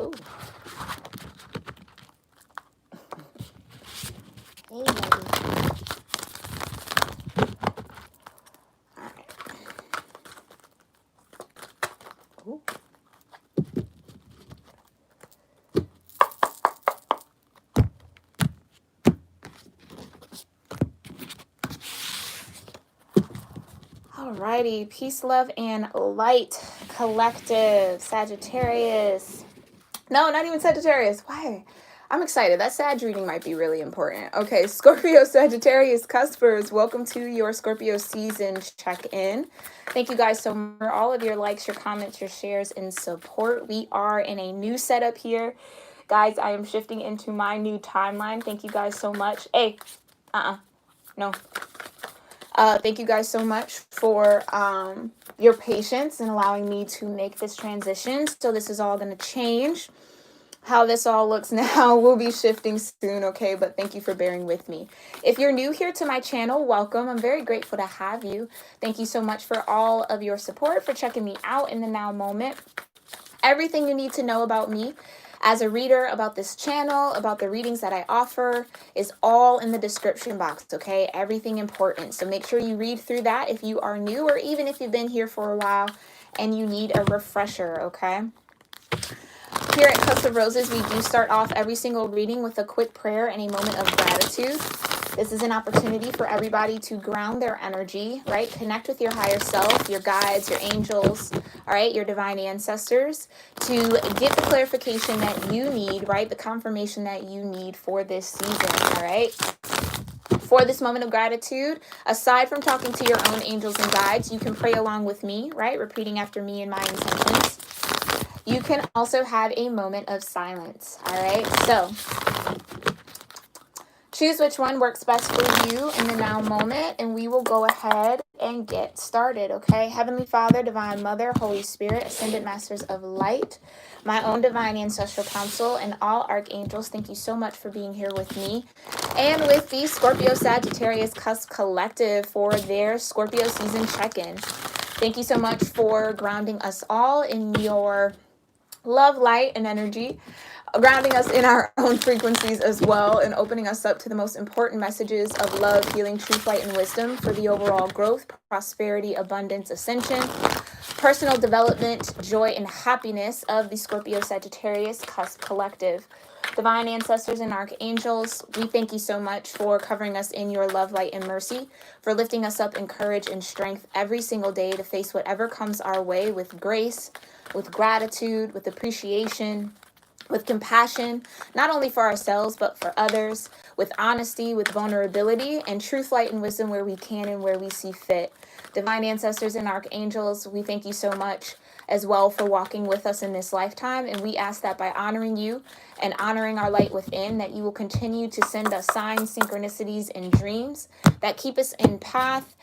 Ooh. Hey, baby. All right. Ooh. Alrighty, peace, love, and light, collective, Sagittarius. No, not even Sagittarius. Why? I'm excited. That Sag reading might be really important. Okay, Scorpio, Sagittarius, cuspers, welcome to your Scorpio season check-in. Thank you guys so much for all of your likes, your comments, your shares, and support. We are in a new setup here. Guys, I am shifting into my new timeline. Thank you guys so much. Hey, no. Thank you guys so much for your patience and allowing me to make this transition. So this is all going to change. How this all looks now will be shifting soon, okay? But thank you for bearing with me. If you're new here to my channel, welcome. I'm very grateful to have you. Thank you so much for all of your support, for checking me out in the now moment. Everything you need to know about me as a reader, about this channel, about the readings that I offer is all in the description box, okay? Everything important. So make sure you read through that if you are new or even if you've been here for a while and you need a refresher, okay? Here at Cusp of Roses, we do start off every single reading with a quick prayer and a moment of gratitude. This is an opportunity for everybody to ground their energy, right? Connect with your higher self, your guides, your angels, all right, your divine ancestors, to get the clarification that you need, right? The confirmation that you need for this season, all right? For this moment of gratitude, aside from talking to your own angels and guides, you can pray along with me, right? Repeating after me and my intentions. You can also have a moment of silence, all right? So choose which one works best for you in the now moment, and we will go ahead and get started, okay? Heavenly Father, Divine Mother, Holy Spirit, Ascended Masters of Light, my own Divine Ancestral Council, and all Archangels, thank you so much for being here with me and with the Scorpio Sagittarius Cusp Collective for their Scorpio season check-in. Thank you so much for grounding us all in your love, light, and energy, grounding us in our own frequencies as well, and opening us up to the most important messages of love, healing, truth, light, and wisdom for the overall growth, prosperity, abundance, ascension, personal development, joy, and happiness of the Scorpio Sagittarius Cusp Collective. Divine ancestors and archangels, we thank you so much for covering us in your love, light, and mercy, for lifting us up in courage and strength every single day to face whatever comes our way with grace, with gratitude, with appreciation, with compassion, not only for ourselves, but for others, with honesty, with vulnerability, and truth, light, and wisdom where we can and where we see fit. Divine ancestors and archangels, we thank you so much as well for walking with us in this lifetime, and we ask that by honoring you and honoring our light within, that you will continue to send us signs, synchronicities, and dreams that keep us in path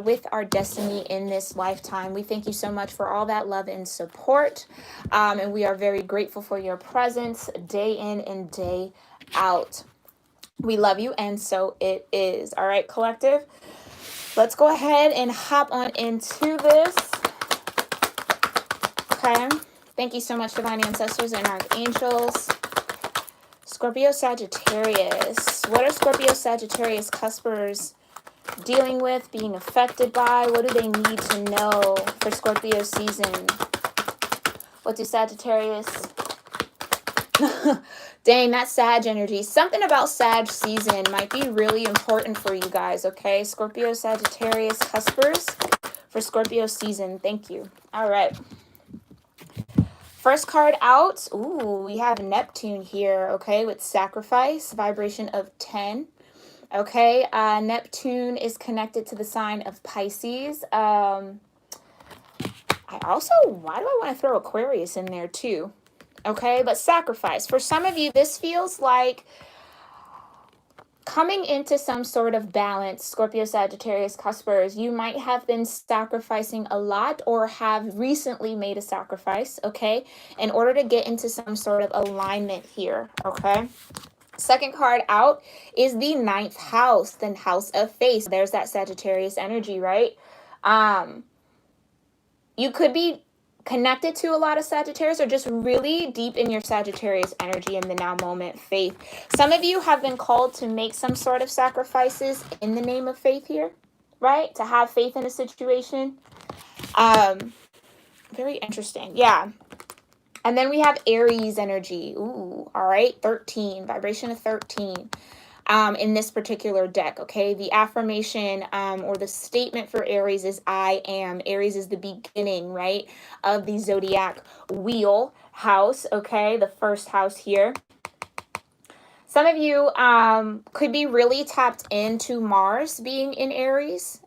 with our destiny in this lifetime. We thank you so much for all that love and support, and we are very grateful for your presence day in and day out. We love you, and so it is. All right, collective, let's go ahead and hop on into this. Okay, thank you so much, divine ancestors and archangels. Scorpio Sagittarius. What are Scorpio Sagittarius cuspers dealing with, being affected by? What do they need to know for Scorpio season? What do Sagittarius? Dang, that Sag energy. Something about Sag season might be really important for you guys, okay? Scorpio Sagittarius cuspers for Scorpio season. Thank you. All right. First card out. Ooh, we have Neptune here, okay, with sacrifice, vibration of 10. Okay, Neptune is connected to the sign of Pisces. Why do I want to throw Aquarius in there too? Okay, but sacrifice. For some of you, this feels like coming into some sort of balance. Scorpio, Sagittarius, cuspers, you might have been sacrificing a lot or have recently made a sacrifice, okay, in order to get into some sort of alignment here, okay? Second card out is the 9th house, the house of faith. There's that Sagittarius energy, right? You could be connected to a lot of Sagittarius or just really deep in your Sagittarius energy in the now moment faith. Some of you have been called to make some sort of sacrifices in the name of faith here, right? To have faith in a situation. Very interesting. Yeah. And then we have Aries energy. Ooh, all right. 13, vibration of 13. In this particular deck, okay? The affirmation or the statement for Aries is I am. Aries is the beginning, right, of the zodiac wheel house, okay? The first house here. Some of you could be really tapped into Mars being in Aries.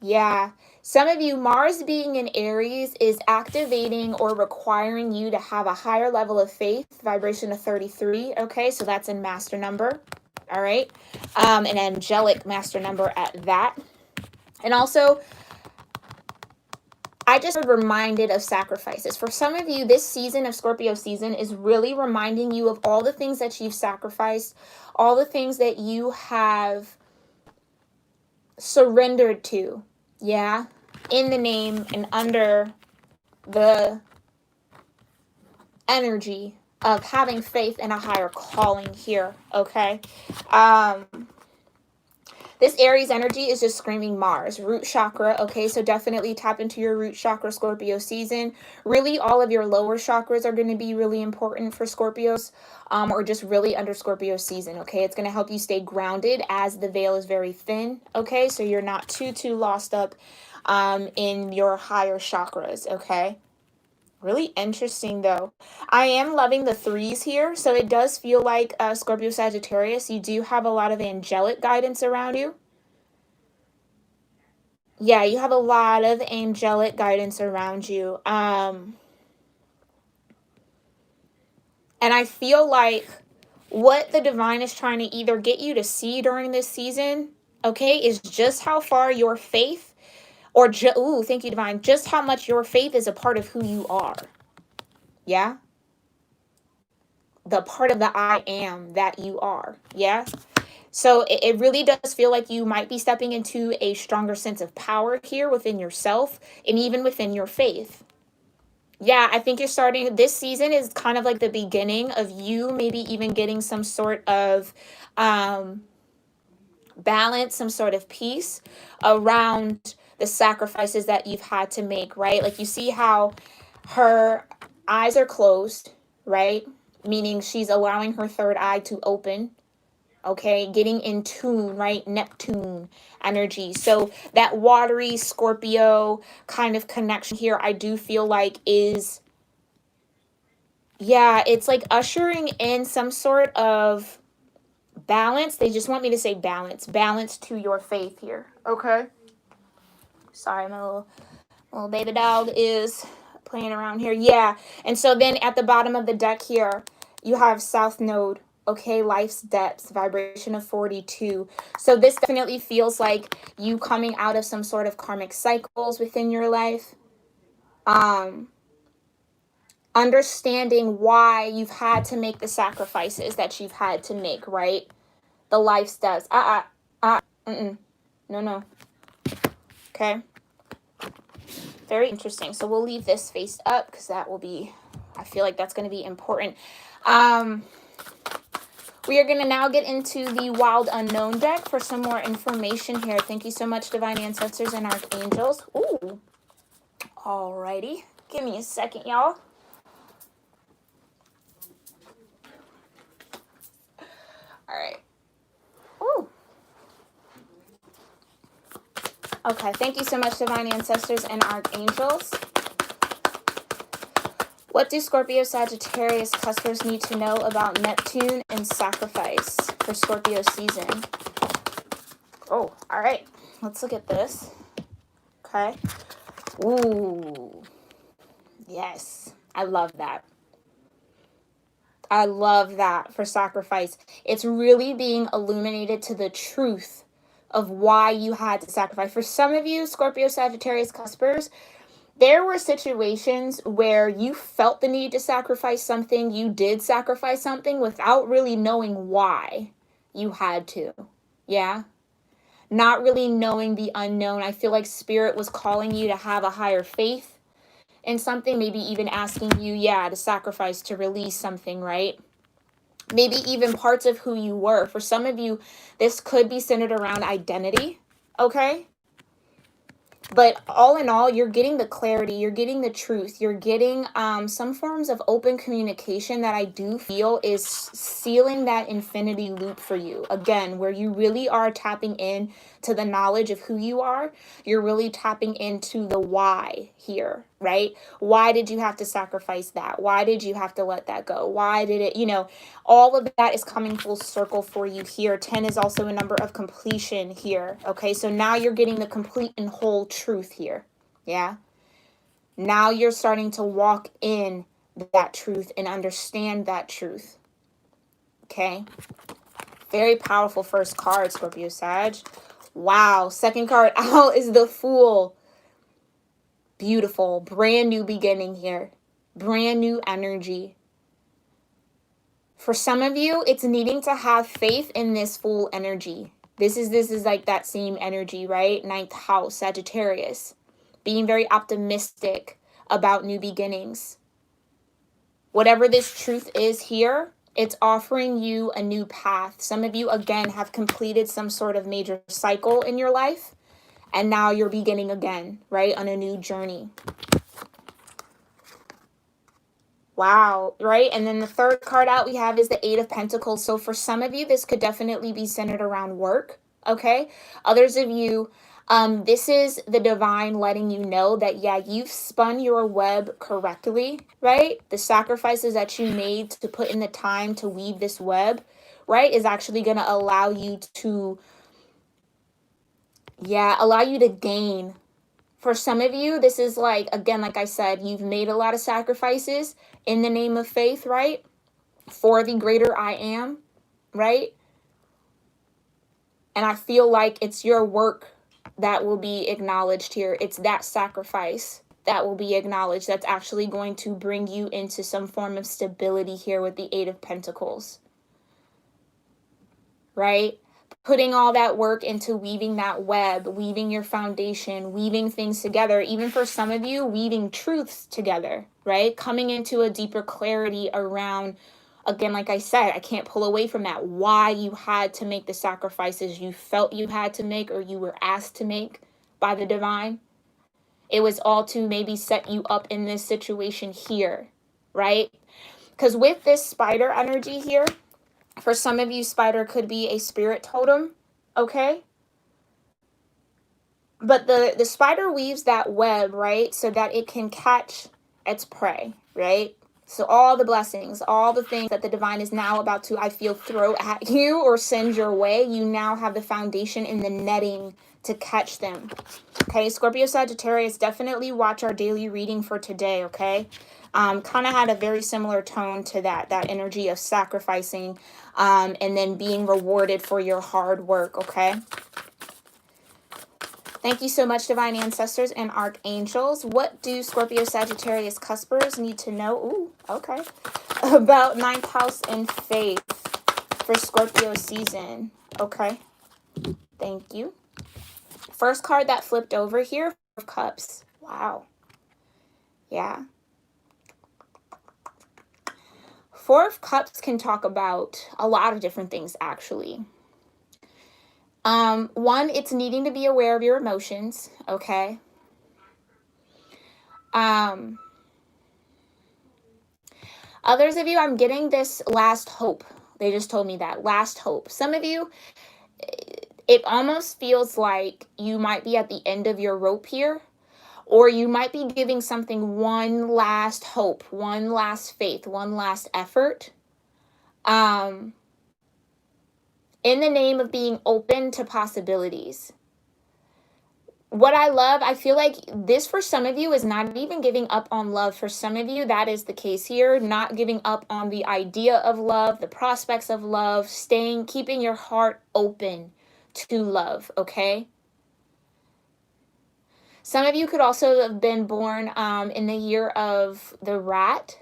Yeah. Some of you, Mars being in Aries is activating or requiring you to have a higher level of faith, vibration of 33. Okay, so that's in master number. All right. An angelic master number at that. And also, I just reminded of sacrifices. For some of you, this season of Scorpio season is really reminding you of all the things that you've sacrificed, all the things that you have surrendered to. Yeah. In the name and under the energy of having faith in a higher calling here, okay? This Aries energy is just screaming Mars, root chakra, okay? So definitely tap into your root chakra Scorpio season. Really, all of your lower chakras are going to be really important for Scorpios, or just really under Scorpio season, okay? It's going to help you stay grounded as the veil is very thin, okay? So you're not too lost up in your higher chakras, okay? Really interesting, though. I am loving the threes here. So it does feel like Scorpio Sagittarius, you do have a lot of angelic guidance around you. Yeah, you have a lot of angelic guidance around you. And I feel like what the divine is trying to either get you to see during this season, okay, is just how far your faith, or, thank you, divine, just how much your faith is a part of who you are. Yeah? The part of the I am that you are. Yeah. So it really does feel like you might be stepping into a stronger sense of power here within yourself and even within your faith. Yeah, I think you're starting, this season is kind of like the beginning of you maybe even getting some sort of balance, some sort of peace around the sacrifices that you've had to make, right? Like you see how her eyes are closed, right? Meaning she's allowing her third eye to open, okay? Getting in tune, right? Neptune energy. So that watery Scorpio kind of connection here, I do feel like is, yeah, it's like ushering in some sort of balance. They just want me to say balance to your faith here, okay? Sorry, my little baby dog is playing around here. Yeah, and so then at the bottom of the deck here, you have South Node, okay, life's depths, vibration of 42. So this definitely feels like you coming out of some sort of karmic cycles within your life. Understanding why you've had to make the sacrifices that you've had to make, right? The life steps. No. Okay. Very interesting. So we'll leave this faced up because that will be, I feel like that's going to be important. We are going to now get into the Wild Unknown deck for some more information here. Thank you so much, Divine Ancestors and Archangels. Ooh. Alrighty. Give me a second, y'all. All right. Ooh. Okay, thank you so much, Divine Ancestors and Archangels. What do Scorpio Sagittarius cuspers need to know about Neptune and sacrifice for Scorpio season? Oh, all right. Let's look at this. Okay. Ooh. Yes. I love that. I love that for sacrifice. It's really being illuminated to the truth of why you had to sacrifice. For some of you, Scorpio Sagittarius cuspers, there were situations where you felt the need to sacrifice something. You did sacrifice something without really knowing why you had to. Yeah. Not really knowing the unknown. I feel like Spirit was calling you to have a higher faith. in something, maybe even asking you, yeah, to sacrifice, to release something, right? Maybe even parts of who you were. For some of you, this could be centered around identity, okay? But all in all, you're getting the clarity, you're getting the truth, you're getting some forms of open communication that I do feel is sealing that infinity loop for you. Again, where you really are tapping in to the knowledge of who you are. You're really tapping into the why here, right? Why did you have to sacrifice that? Why did you have to let that go? Why did it, all of that is coming full circle for you here. 10 is also a number of completion here. Okay, so now you're getting the complete and whole truth here. Yeah. Now you're starting to walk in that truth and understand that truth. Okay. Very powerful first card, Scorpio Sag. Wow. Second card out is the Fool. Beautiful. Brand new beginning here. Brand new energy. For some of you, it's needing to have faith in this Fool energy. This is like that same energy, right? Ninth house, Sagittarius. Being very optimistic about new beginnings. Whatever this truth is here, it's offering you a new path. Some of you, again, have completed some sort of major cycle in your life. And now you're beginning again, right? On a new journey. Wow, right? And then the third card out we have is the Eight of Pentacles. So for some of you, this could definitely be centered around work, okay? Others of you, this is the divine letting you know that, yeah, you've spun your web correctly, right? The sacrifices that you made to put in the time to weave this web, right, is actually going to allow you to, allow you to gain. For some of you, this is like, again, like I said, you've made a lot of sacrifices in the name of faith, right? For the greater I am, right? And I feel like it's your work that will be acknowledged here. It's that sacrifice that will be acknowledged that's actually going to bring you into some form of stability here with the Eight of Pentacles, right? Putting all that work into weaving that web, weaving your foundation, weaving things together, even for some of you, weaving truths together, right? Coming into a deeper clarity around, again, like I said, I can't pull away from that, why you had to make the sacrifices you felt you had to make or you were asked to make by the divine. It was all to maybe set you up in this situation here, right? Because with this spider energy here, for some of you, spider could be a spirit totem, okay? But the spider weaves that web, right, so that it can catch its prey, right? So all the blessings, all the things that the divine is now about to, I feel, throw at you or send your way, you now have the foundation in the netting to catch them. Okay, Scorpio Sagittarius, definitely watch our daily reading for today, okay? Kind of had a very similar tone to that energy of sacrificing and then being rewarded for your hard work, okay? Thank you so much, Divine Ancestors and Archangels. What do Scorpio Sagittarius cuspers need to know? Ooh, okay. About ninth house and faith for Scorpio season. Okay. Thank you. First card that flipped over here, Four of Cups. Wow. Yeah. Four of Cups can talk about a lot of different things, actually. One, it's needing to be aware of your emotions, okay? Others of you, I'm getting this last hope. They just told me that, last hope. Some of you, it almost feels like you might be at the end of your rope here, or you might be giving something one last hope, one last faith, one last effort. In the name of being open to possibilities. What I love, I feel like this for some of you is not even giving up on love. For some of you, that is the case here. Not giving up on the idea of love, the prospects of love, keeping your heart open to love, okay? Some of you could also have been born in the year of the rat,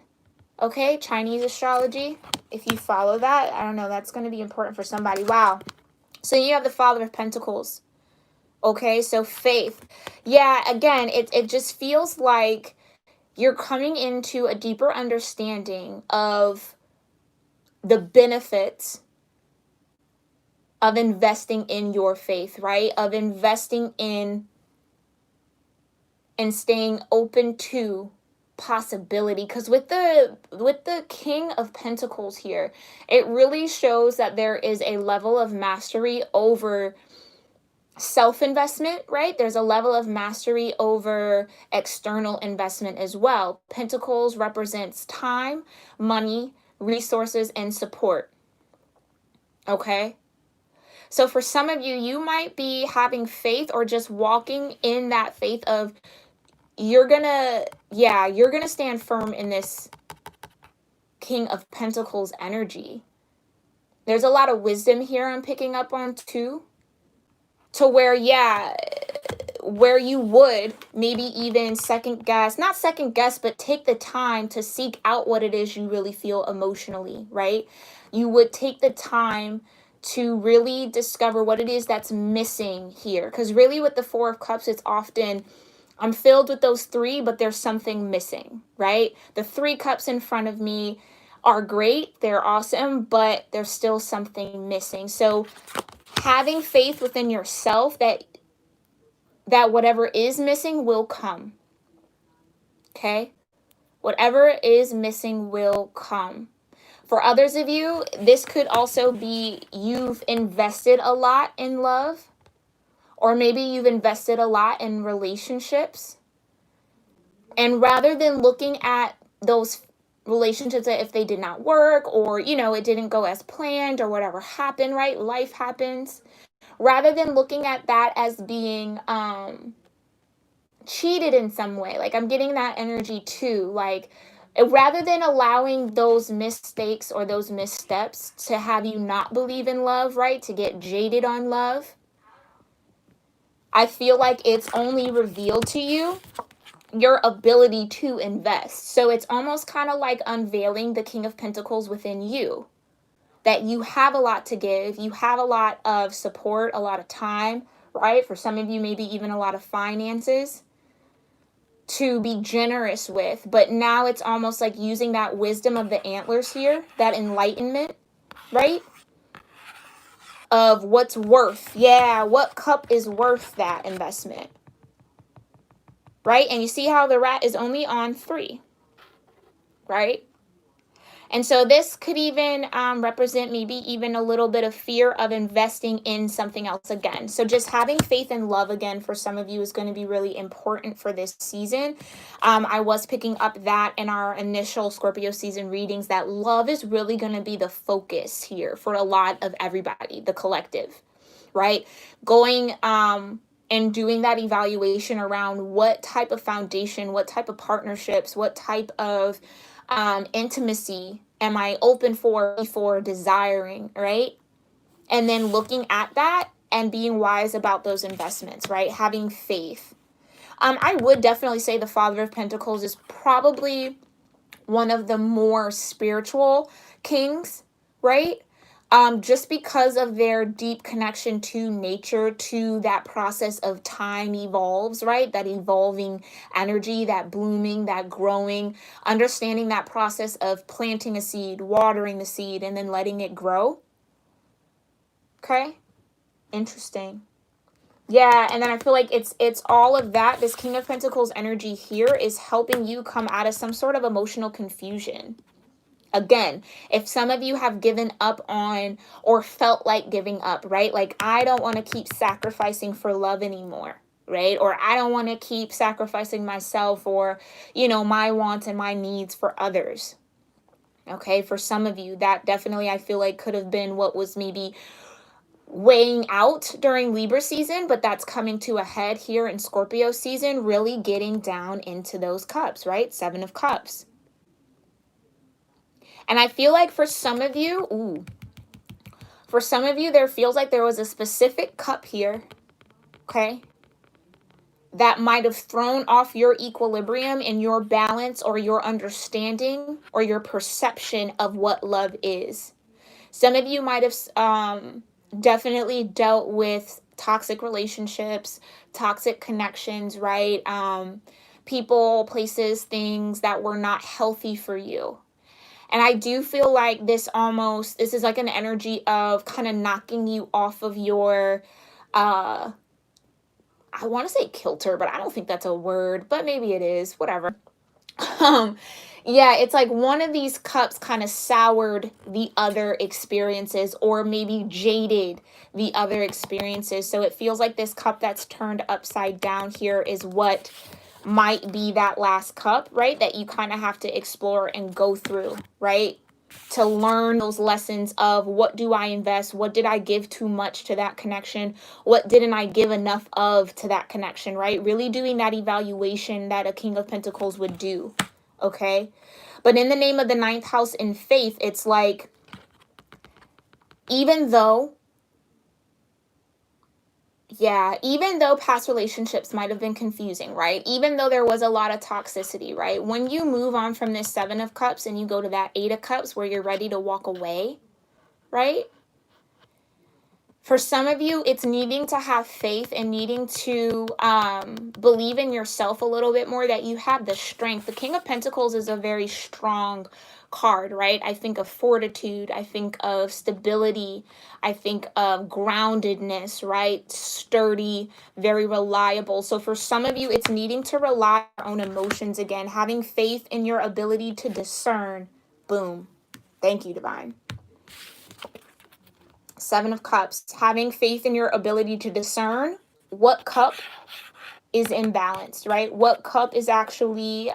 okay? Chinese astrology, if you follow that. I don't know, that's going to be important for somebody. Wow. So you have the Father of Pentacles. Okay, so faith. Yeah, again, it just feels like you're coming into a deeper understanding of the benefits of investing in your faith, right? Of investing in and staying open to possibility. Because with the King of Pentacles here, it really shows that there is a level of mastery over self-investment, right? There's a level of mastery over external investment as well. Pentacles represents time, money, resources, and support. Okay? So for some of you, you might be having faith or just walking in that faith of you're gonna stand firm in this King of Pentacles energy. There's a lot of wisdom here I'm picking up on too. To where, where you would maybe even not second guess, but take the time to seek out what it is you really feel emotionally, right? You would take the time to really discover what it is that's missing here. Because really with the Four of Cups, it's often, I'm filled with those three, but there's something missing, right? The 3 cups in front of me are great, they're awesome, but there's still something missing. So having faith within yourself that whatever is missing will come. Okay? Whatever is missing will come. For others of you, this could also be you've invested a lot in love, or maybe you've invested a lot in relationships. And rather than looking at those relationships that if they did not work, or, it didn't go as planned, or whatever happened, right? Life happens. Rather than looking at that as being cheated in some way, like I'm getting that energy too, like rather than allowing those mistakes or those missteps to have you not believe in love, right? To get jaded on love, I feel like it's only revealed to you your ability to invest. So it's almost kind of like unveiling the King of Pentacles within you, that you have a lot to give, you have a lot of support, a lot of time, right? For some of you, maybe even a lot of finances to be generous with. But now it's almost like using that wisdom of the antlers here, that enlightenment, right? Of what's worth, what cup is worth that investment, right? And you see how the rat is only on 3, right? And so this could even represent maybe even a little bit of fear of investing in something else again. So just having faith and love again for some of you is going to be really important for this season. I was picking up that in our initial Scorpio season readings, that love is really going to be the focus here for a lot of everybody, the collective, right? Going and doing that evaluation around what type of foundation, what type of partnerships, what type of intimacy am I open for desiring, right? And then looking at that and being wise about those investments, right? Having faith. I would definitely say the Father of Pentacles is probably one of the more spiritual kings, right? Just because of their deep connection to nature, to that process of time evolves, right? That evolving energy, that blooming, that growing, understanding that process of planting a seed, watering the seed, and then letting it grow. Okay? Interesting. Yeah, and then I feel like it's all of that. This King of Pentacles energy here is helping you come out of some sort of emotional confusion. Again, if some of you have given up on or felt like giving up, right? Like, I don't want to keep sacrificing for love anymore, right? Or I don't want to keep sacrificing myself or, my wants and my needs for others. Okay, for some of you, that definitely I feel like could have been what was maybe weighing out during Libra season, but that's coming to a head here in Scorpio season, really getting down into those cups, right? 7 of Cups. And I feel like for some of you, there feels like there was a specific cup here, okay, that might have thrown off your equilibrium and your balance or your understanding or your perception of what love is. Some of you might have definitely dealt with toxic relationships, toxic connections, right? people, places, things that were not healthy for you. And I do feel like this is like an energy of kind of knocking you off of your, I want to say kilter, but I don't think that's a word, but maybe it is, whatever. Yeah, it's like one of these cups kind of soured the other experiences, or maybe jaded the other experiences. So it feels like this cup that's turned upside down here is what might be that last cup, right? That you kind of have to explore and go through, right? To learn those lessons of, what do I invest? What did I give too much to that connection? What didn't I give enough of to that connection, right? Really doing that evaluation that a King of Pentacles would do, okay? But in the name of the ninth house in faith, it's like, even though past relationships might have been confusing, right? Even though there was a lot of toxicity, right? When you move on from this 7 of Cups and you go to that 8 of Cups where you're ready to walk away, right? For some of you, it's needing to have faith and needing to believe in yourself a little bit more, that you have the strength. The King of Pentacles is a very strong card, right? I think of fortitude. I think of stability. I think of groundedness, right? Sturdy, very reliable. So for some of you, it's needing to rely on your own emotions again, having faith in your ability to discern. Boom. Thank you, Divine. 7 of Cups, having faith in your ability to discern what cup is imbalanced, right? What cup is actually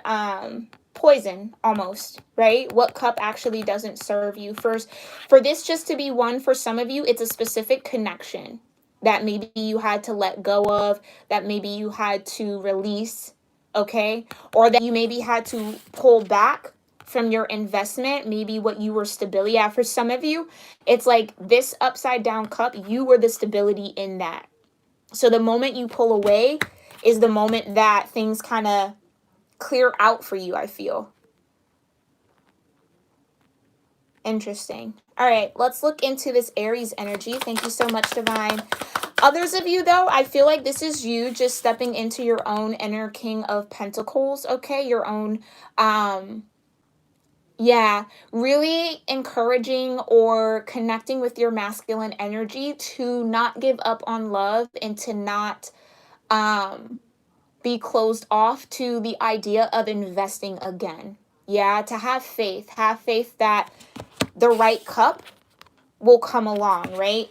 poison almost, right? What cup actually doesn't serve you. First, for this just to be one, for some of you, it's a specific connection that maybe you had to let go of, that maybe you had to release, okay? Or that you maybe had to pull back from your investment, maybe what you were stability at. For some of you, it's like this upside down cup, you were the stability in that. So the moment you pull away is the moment that things kind of clear out for you, I feel. Interesting. All right, let's look into this Aries energy. Thank you so much, Divine. Others of you, though, I feel like this is you just stepping into your own inner King of Pentacles, okay? Your own, really encouraging or connecting with your masculine energy to not give up on love and to not be closed off to the idea of investing again. Yeah, to have faith that the right cup will come along, right?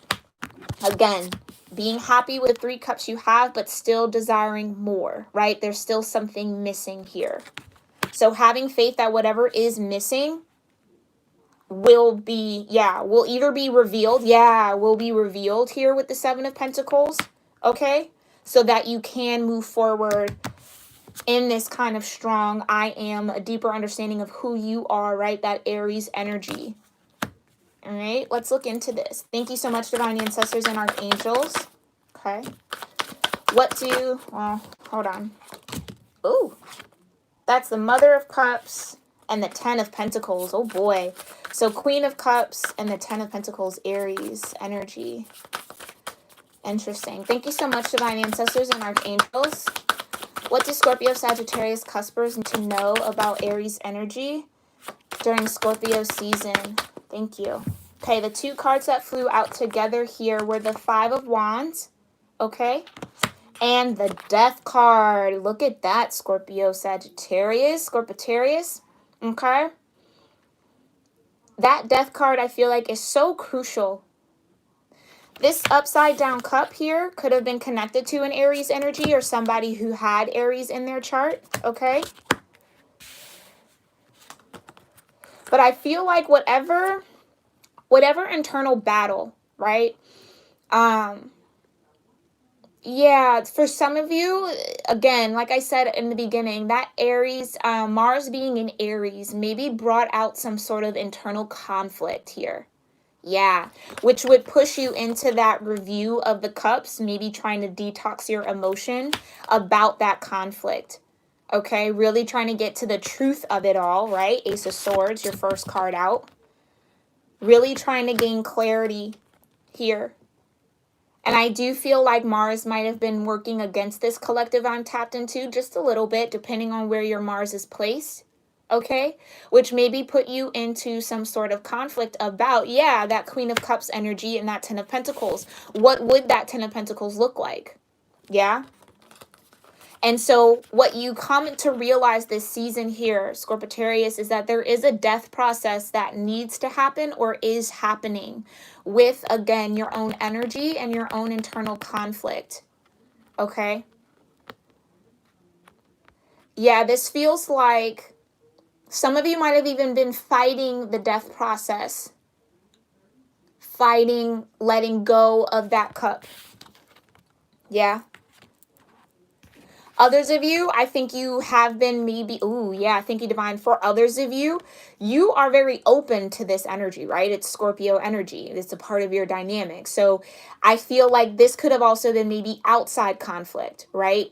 Again, being happy with 3 cups you have, but still desiring more, right? There's still something missing here. So having faith that whatever is missing will either be revealed. Will be revealed here with the 7 of Pentacles, okay? So that you can move forward in this kind of strong, I am, a deeper understanding of who you are, right? That Aries energy. All right, let's look into this. Thank you so much, Divine Ancestors and Archangels. Okay. Hold on. Ooh, that's the Mother of Cups and the 10 of Pentacles. Oh boy. So Queen of Cups and the 10 of Pentacles, Aries energy. Interesting. Thank you so much, Divine Ancestors and Archangels. What do Scorpio, Sagittarius, cuspers need to know about Aries energy during Scorpio season? Thank you. Okay, the 2 cards that flew out together here were the 5 of Wands, okay? And the Death card. Look at that, Scorpio, Sagittarius, Scorpitarius, okay? That Death card, I feel like, is so crucial. This upside down cup here could have been connected to an Aries energy or somebody who had Aries in their chart, okay? But I feel like whatever internal battle, right? For some of you, again, like I said in the beginning, that Aries, Mars being in Aries, maybe brought out some sort of internal conflict here. Yeah, which would push you into that review of the cups, maybe trying to detox your emotion about that conflict. Okay, really trying to get to the truth of it all, right? Ace of Swords, your first card out. Really trying to gain clarity here. And I do feel like Mars might have been working against this collective I'm tapped into just a little bit, depending on where your Mars is placed. Okay, which maybe put you into some sort of conflict about, yeah, that Queen of Cups energy and that Ten of Pentacles. What would that Ten of Pentacles look like? Yeah. And so what you come to realize this season here, Scorpio-sagittarius, is that there is a death process that needs to happen or is happening with, again, your own energy and your own internal conflict. Okay? Yeah, this feels like some of you might have even been fighting the death process, fighting letting go of that cup. Yeah. Others of you, I think you have been maybe, ooh, yeah, thank you, Divine. For others of you, you are very open to this energy, right? It's Scorpio energy. It's a part of your dynamic. So I feel like this could have also been maybe outside conflict, right?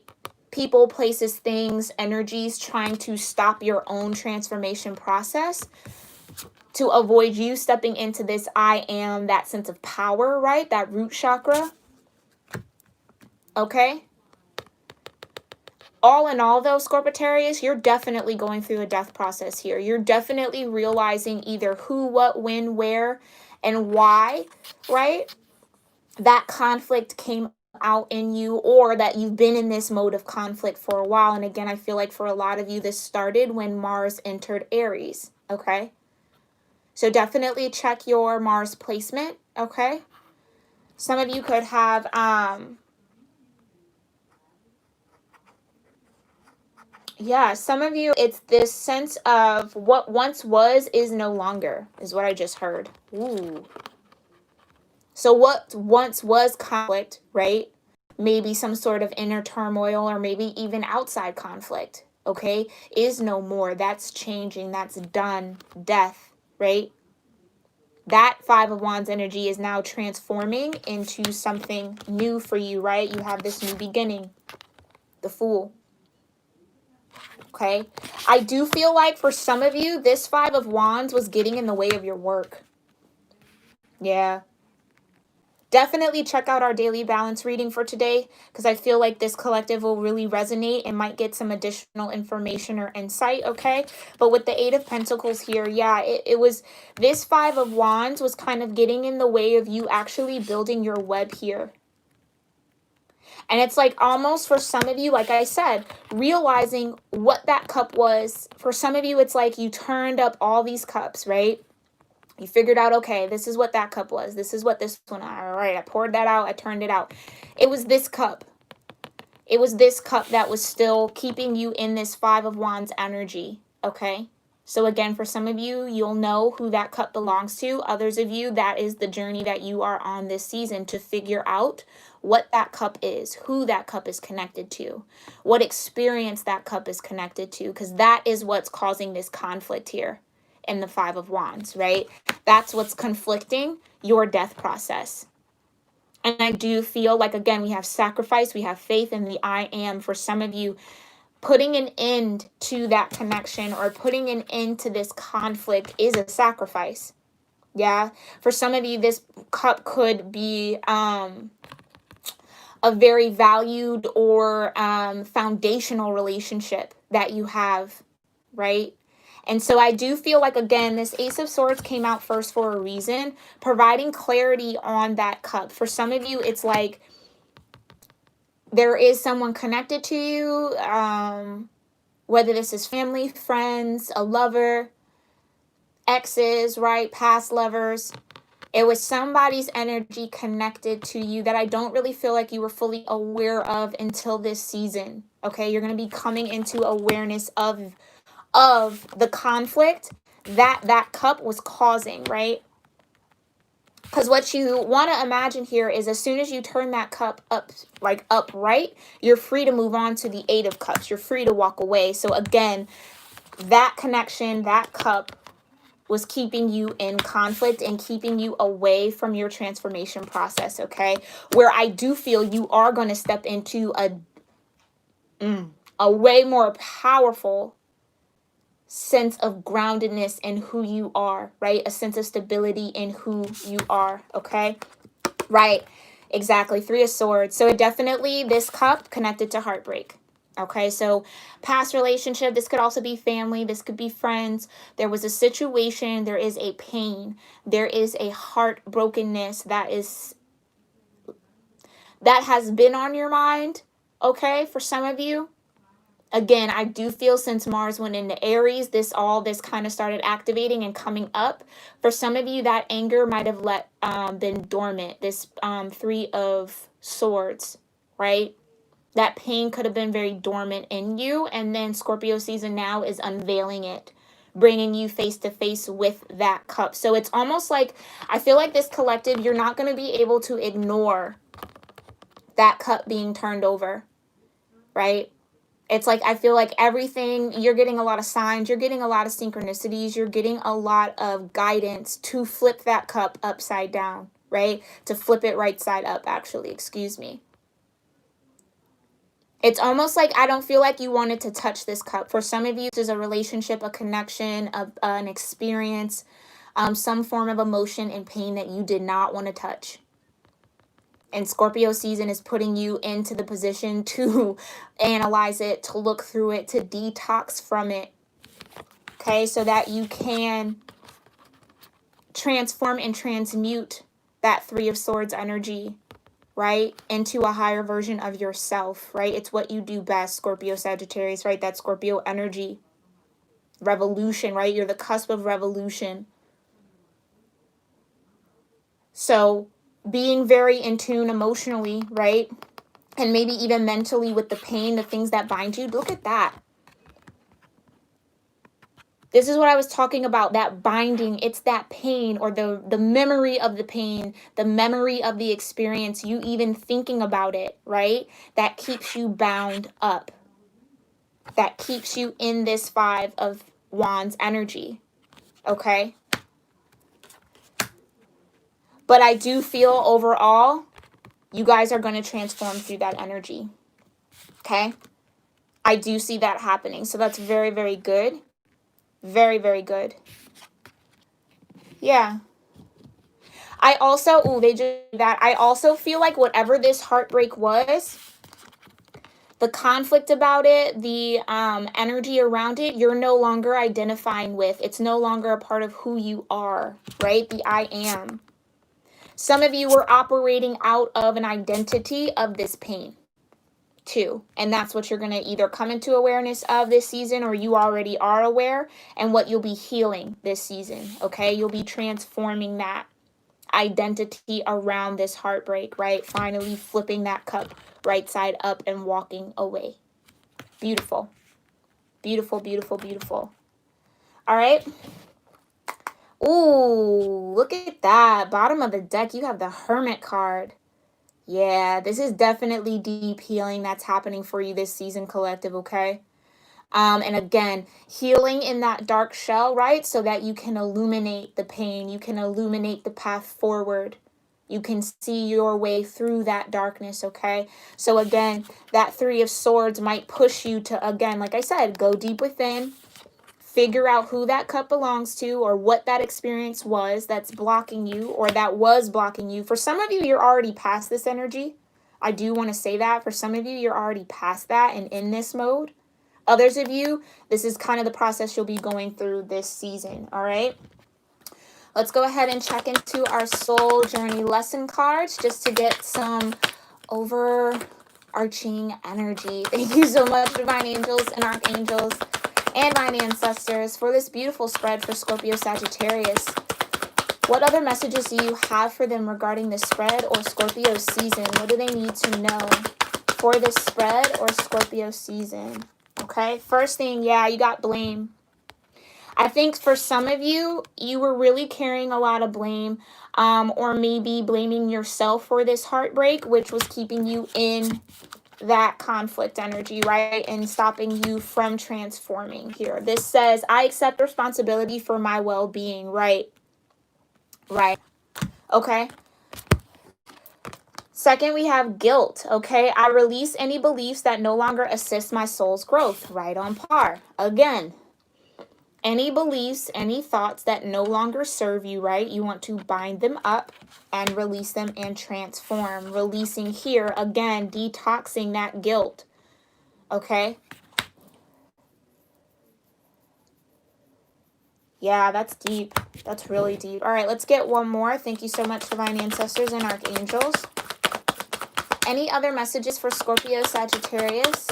People, places, things, energies trying to stop your own transformation process to avoid you stepping into this I am, that sense of power, right? That root chakra. Okay? All in all, though, Scorpio-sagittarius, you're definitely going through a death process here. You're definitely realizing either who, what, when, where, and why, right? That conflict came out in you, or that you've been in this mode of conflict for a while. And again, I feel like for a lot of you, this started when Mars entered Aries, okay? So definitely check your Mars placement, okay? Some of you could have, yeah, some of you, it's this sense of what once was is no longer, is what I just heard. Ooh. So what once was conflict, right? Maybe some sort of inner turmoil or maybe even outside conflict, okay? Is no more. That's changing. That's done. Death, right? That Five of Wands energy is now transforming into something new for you, right? You have this new beginning. The Fool. Okay, I do feel like for some of you, this Five of Wands was getting in the way of your work. Yeah. Definitely check out our daily balance reading for today, because I feel like this collective will really resonate and might get some additional information or insight, okay? But with the Eight of Pentacles here, yeah, it was, this Five of Wands was kind of getting in the way of you actually building your web here. And it's like almost for some of you, like I said, realizing what that cup was. For some of you, it's like you turned up all these cups, right? You figured out, okay, this is what that cup was. This is what this one, all right, I poured that out. I turned it out. It was this cup. It was this cup that was still keeping you in this Five of Wands energy, okay? So again, for some of you, you'll know who that cup belongs to. Others of you, that is the journey that you are on this season, to figure out what that cup is, who that cup is connected to, what experience that cup is connected to, because that is what's causing this conflict here in the Five of Wands, right? That's what's conflicting your death process. And I do feel like, again, we have sacrifice, we have faith in the I am. For some of you, putting an end to that connection or putting an end to this conflict is a sacrifice. Yeah. For some of you, this cup could be a very valued or foundational relationship that you have, right? And so I do feel like, again, this Ace of Swords came out first for a reason, providing clarity on that cup. For some of you, it's like there is someone connected to you, whether this is family, friends, a lover, exes, right? Past lovers. It was somebody's energy connected to you that I don't really feel like you were fully aware of until this season. Okay, you're going to be coming into awareness of the conflict that cup was causing, right? Because what you want to imagine here is as soon as you turn that cup up, like upright, you're free to move on to the Eight of Cups. You're free to walk away. So again, that connection, that cup was keeping you in conflict and keeping you away from your transformation process, okay? Where I do feel you are going to step into a way more powerful sense of groundedness in who you are, right? A sense of stability in who you are, okay? Right. Exactly. Three of Swords. So it definitely, this cup connected to heartbreak. Okay, so past relationship, this could also be family, this could be friends. There was a situation, there is a pain, there is a heartbrokenness that has been on your mind, okay, for some of you. Again, I do feel since Mars went into Aries, this kind of started activating and coming up. For some of you, that anger might have been dormant. This Three of Swords, right? That pain could have been very dormant in you, and then Scorpio season now is unveiling it, bringing you face to face with that cup. So it's almost like, I feel like this collective, you're not going to be able to ignore that cup being turned over, right? It's like, I feel like everything, you're getting a lot of signs, you're getting a lot of synchronicities, you're getting a lot of guidance to flip that cup upside down, right? To flip it right side up, actually, excuse me. It's almost like, I don't feel like you wanted to touch this cup. For some of you, this is a relationship, a connection, an experience, some form of emotion and pain that you did not want to touch. And Scorpio season is putting you into the position to analyze it, to look through it, to detox from it. Okay, so that you can transform and transmute that Three of Swords energy, right, into a higher version of yourself, right? It's what you do best, Scorpio Sagittarius, right? That Scorpio energy, revolution, right? You're the cusp of revolution. So being very in tune emotionally, right? And maybe even mentally with the pain, the things that bind you. Look at that. This is what I was talking about, that binding. It's that pain, or the memory of the pain, the memory of the experience, you even thinking about it, right? That keeps you bound up. That keeps you in this Five of Wands energy, okay? But I do feel overall, you guys are going to transform through that energy, okay? I do see that happening. So that's very, very good. Very, very good. Yeah. I also, I also feel like whatever this heartbreak was, the conflict about it, the energy around it, you're no longer identifying with. It's no longer a part of who you are, right? The I am. Some of you were operating out of an identity of this pain too. And that's what you're going to either come into awareness of this season, or you already are aware, and what you'll be healing this season, okay? You'll be transforming that identity around this heartbreak, right? Finally flipping that cup right side up and walking away. Beautiful. Beautiful, beautiful, beautiful. All right. Ooh, look at that. Bottom of the deck, you have the Hermit card. Yeah, this is definitely deep healing that's happening for you this season, collective, okay? And again, healing in that dark shell, right? So that you can illuminate the pain. You can illuminate the path forward. You can see your way through that darkness, okay? So again, that Three of Swords might push you to, again, like I said, go deep within. Figure out who that cup belongs to, or what that experience was that's blocking you, or that was blocking you. For some of you, you're already past this energy. I do want to say that. For some of you, you're already past that and in this mode. Others of you, this is kind of the process you'll be going through this season, all right? Let's go ahead and check into our soul journey lesson cards just to get some overarching energy. Thank you so much, divine angels and archangels and mine ancestors, for this beautiful spread for Scorpio Sagittarius. What other messages do you have for them regarding this spread or Scorpio season? What do they need to know for this spread or Scorpio season? Okay, first thing, yeah, you got blame. I think for some of you, you were really carrying a lot of blame, or maybe blaming yourself for this heartbreak, which was keeping you in that conflict energy, right? And stopping you from transforming here. This says, I accept responsibility for my well-being, right? Right. Okay. Second, we have guilt, okay? I release any beliefs that no longer assist my soul's growth, right on par. Again, any beliefs, any thoughts that no longer serve you, right? You want to bind them up and release them and transform. Releasing here, again, detoxing that guilt, okay? Yeah, that's deep. That's really deep. All right, let's get one more. Thank you so much, Divine Ancestors and Archangels. Any other messages for Scorpio, Sagittarius?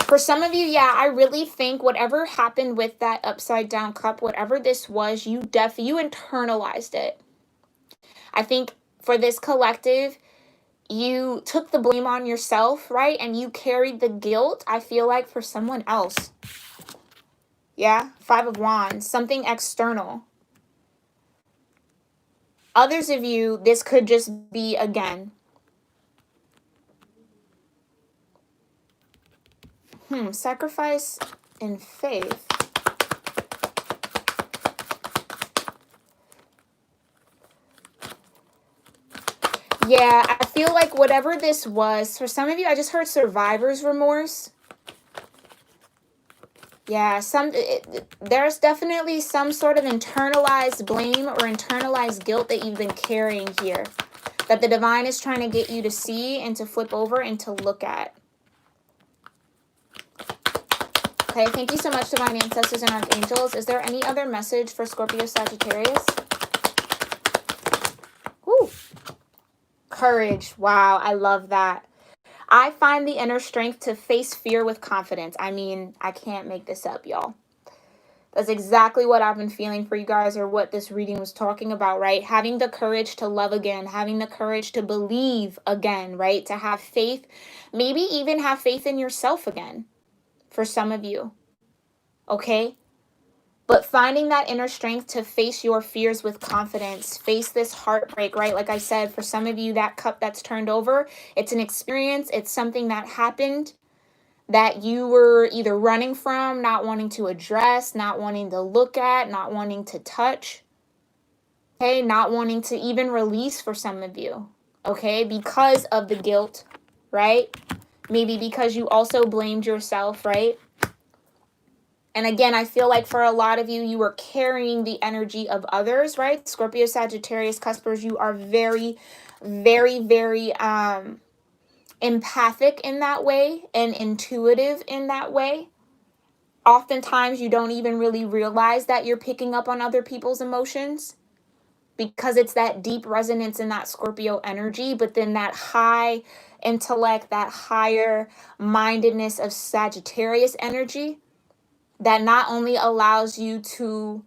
For some of you, yeah, I really think whatever happened with that upside down cup, whatever this was, you internalized it. I think for this collective, you took the blame on yourself, right? And you carried the guilt, I feel like, for someone else. Yeah, 5 of Wands, something external. Others of you, this could just be, again, sacrifice and faith. Yeah, I feel like whatever this was, for some of you, I just heard survivor's remorse. Yeah, there's definitely some sort of internalized blame or internalized guilt that you've been carrying here, that the divine is trying to get you to see and to flip over and to look at. Okay, thank you so much, Divine Ancestors and Archangels. Is there any other message for Scorpio, Sagittarius? Woo. Courage. Wow, I love that. I find the inner strength to face fear with confidence. I mean, I can't make this up, y'all. That's exactly what I've been feeling for you guys, or what this reading was talking about, right? Having the courage to love again, having the courage to believe again, right? To have faith, maybe even have faith in yourself again for some of you, okay? But finding that inner strength to face your fears with confidence, face this heartbreak, right? Like I said, for some of you, that cup that's turned over, it's an experience. It's something that happened that you were either running from, not wanting to address, not wanting to look at, not wanting to touch, okay? Not wanting to even release for some of you, okay? Because of the guilt, right? Maybe because you also blamed yourself, right? And again, I feel like for a lot of you, you were carrying the energy of others, right? Scorpio, Sagittarius, Cuspers, you are very, very, very empathic in that way and intuitive in that way. Oftentimes, you don't even really realize that you're picking up on other people's emotions because it's that deep resonance in that Scorpio energy, but then that high intellect, that higher mindedness of Sagittarius energy, that not only allows you to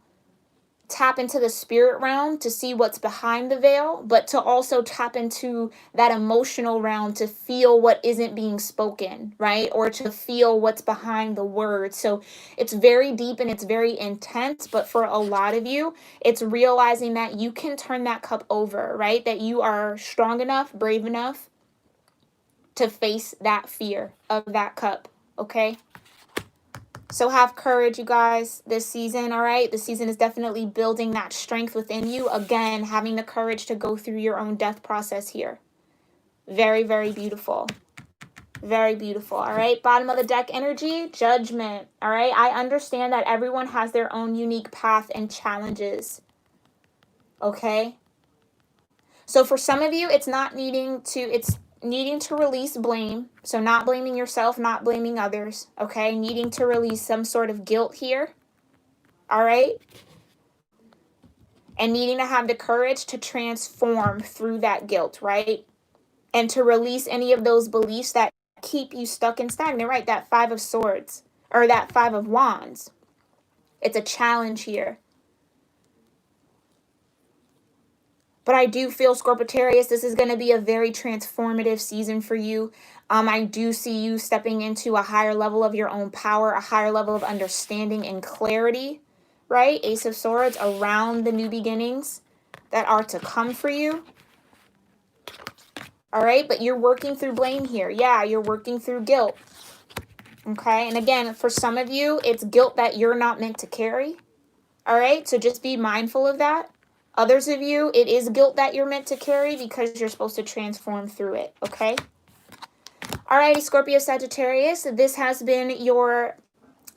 tap into the spirit realm to see what's behind the veil, but to also tap into that emotional realm to feel what isn't being spoken, right? Or to feel what's behind the words. So it's very deep and it's very intense, but for a lot of you, it's realizing that you can turn that cup over, right? That you are strong enough, brave enough to face that fear of that cup, okay? So have courage, you guys, this season, all right? The season is definitely building that strength within you. Again, having the courage to go through your own death process here. Very, very beautiful. Very beautiful, all right? Bottom of the deck energy, Judgment, all right? I understand that everyone has their own unique path and challenges, okay? So for some of you, it's needing to release blame. So not blaming yourself, not blaming others, okay? Needing to release some sort of guilt here, all right? And needing to have the courage to transform through that guilt, right? And to release any of those beliefs that keep you stuck and stagnant, right? That 5 of Swords, or that 5 of Wands. It's a challenge here. But I do feel, Scorpitarius, this is going to be a very transformative season for you. I do see you stepping into a higher level of your own power, a higher level of understanding and clarity, right? Ace of Swords, around the new beginnings that are to come for you. All right, but you're working through blame here. Yeah, you're working through guilt. Okay, and again, for some of you, it's guilt that you're not meant to carry. All right, so just be mindful of that. Others of you, it is guilt that you're meant to carry because you're supposed to transform through it, okay? Alrighty, Scorpio, Sagittarius, this has been your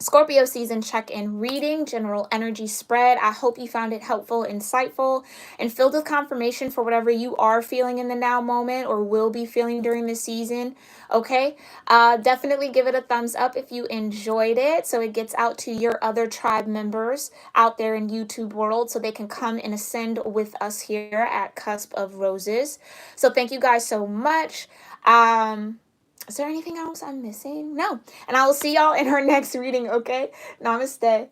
Scorpio season check-in reading, general energy spread. I hope you found it helpful, insightful, and filled with confirmation for whatever you are feeling in the now moment or will be feeling during the season. Okay, definitely give it a thumbs up if you enjoyed it, so it gets out to your other tribe members out there in YouTube world, so they can come and ascend with us here at Cusp of Roses. So thank you guys so much. Is there anything else I'm missing? No. And I will see y'all in our next reading, okay? Namaste.